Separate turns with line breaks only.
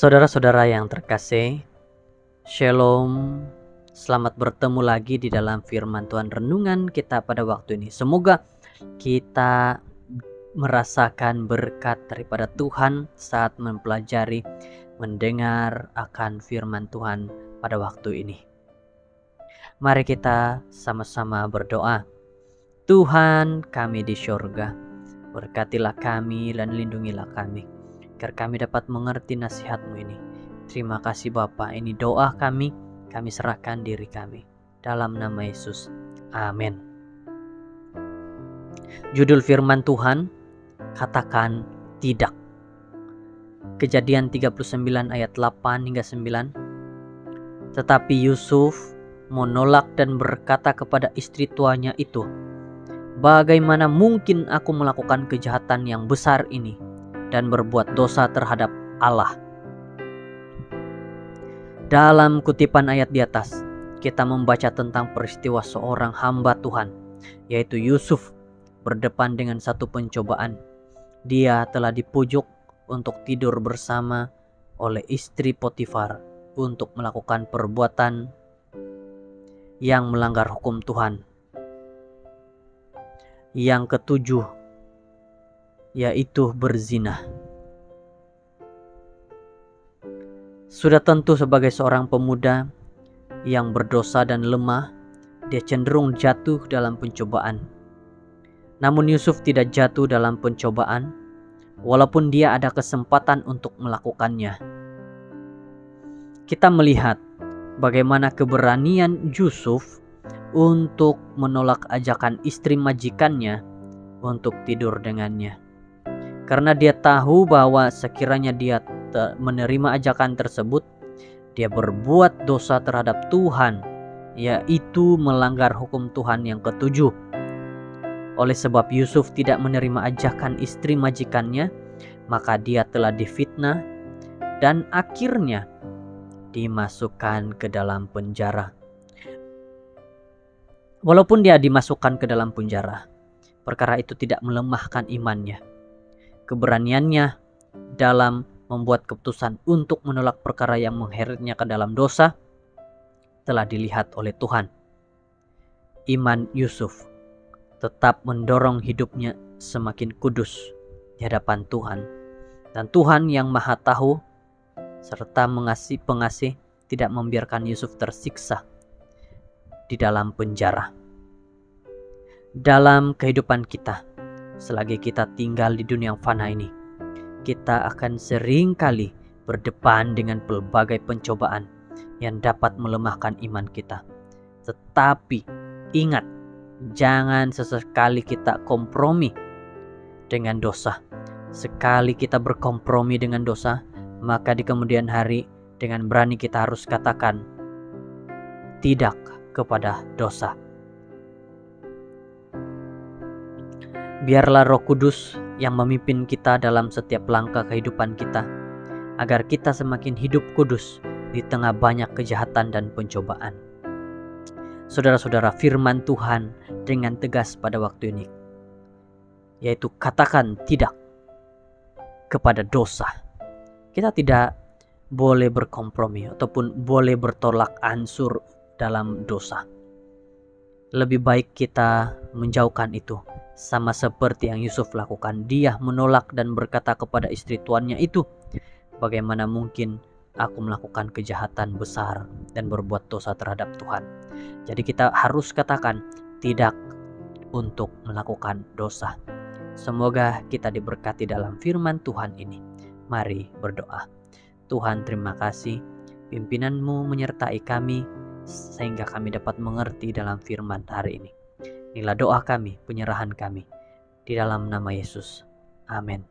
Saudara-saudara yang terkasih, Shalom. Selamat bertemu lagi di dalam firman Tuhan renungan kita pada waktu ini. Semoga kita merasakan berkat daripada Tuhan saat mempelajari, mendengar akan firman Tuhan pada waktu ini. Mari kita sama-sama berdoa. Tuhan kami di syurga, berkatilah kami dan lindungilah kami, agar kami dapat mengerti nasihat-Mu ini. Terima kasih Bapa, ini doa kami serahkan diri kami. Dalam nama Yesus, amin. Judul firman Tuhan, katakan tidak. Kejadian 39 ayat 8 hingga 9. Tetapi Yusuf menolak dan berkata kepada istri tuanya itu, "Bagaimana mungkin aku melakukan kejahatan yang besar ini dan berbuat dosa terhadap Allah?" Dalam kutipan ayat di atas, kita membaca tentang peristiwa seorang hamba Tuhan, yaitu Yusuf, berdepan dengan satu pencobaan. Dia telah dipujuk untuk tidur bersama oleh istri Potifar untuk melakukan perbuatan yang melanggar hukum Tuhan. Yang ketujuh, yaitu berzina. Sudah tentu sebagai seorang pemuda yang berdosa dan lemah, dia cenderung jatuh dalam pencobaan. Namun Yusuf tidak jatuh dalam pencobaan, walaupun dia ada kesempatan untuk melakukannya. Kita melihat bagaimana keberanian Yusuf untuk menolak ajakan istri majikannya untuk tidur dengannya. Karena dia tahu bahwa sekiranya dia menerima ajakan tersebut, dia berbuat dosa terhadap Tuhan, yaitu melanggar hukum Tuhan yang ketujuh. Oleh sebab Yusuf tidak menerima ajakan istri majikannya, maka dia telah difitnah dan akhirnya dimasukkan ke dalam penjara. Walaupun dia dimasukkan ke dalam penjara, perkara itu tidak melemahkan imannya. Keberaniannya dalam membuat keputusan untuk menolak perkara yang mengheretnya ke dalam dosa telah dilihat oleh Tuhan. Iman Yusuf tetap mendorong hidupnya semakin kudus di hadapan Tuhan. Dan Tuhan yang Maha Tahu serta pengasih tidak membiarkan Yusuf tersiksa di dalam penjara. Dalam kehidupan kita, selagi kita tinggal di dunia yang fana ini, kita akan sering kali berdepan dengan pelbagai pencobaan yang dapat melemahkan iman kita. Tetapi ingat, jangan sesekali kita kompromi dengan dosa. Sekali kita berkompromi dengan dosa, maka di kemudian hari dengan berani kita harus katakan tidak kepada dosa. Biarlah Roh Kudus yang memimpin kita dalam setiap langkah kehidupan kita, agar kita semakin hidup kudus di tengah banyak kejahatan dan pencobaan. Saudara-saudara, firman Tuhan dengan tegas pada waktu ini, yaitu katakan tidak kepada dosa. Kita tidak boleh berkompromi ataupun boleh bertolak ansur dalam dosa. Lebih baik kita menjauhkan itu, sama seperti yang Yusuf lakukan. Dia menolak dan berkata kepada istri tuannya itu, "Bagaimana mungkin aku melakukan kejahatan besar dan berbuat dosa terhadap Tuhan?" Jadi kita harus katakan tidak untuk melakukan dosa. Semoga kita diberkati dalam firman Tuhan ini. Mari berdoa. Tuhan, terima kasih pimpinan-Mu menyertai kami sehingga kami dapat mengerti dalam firman hari ini. Inilah doa kami, penyerahan kami. Di dalam nama Yesus. Amin.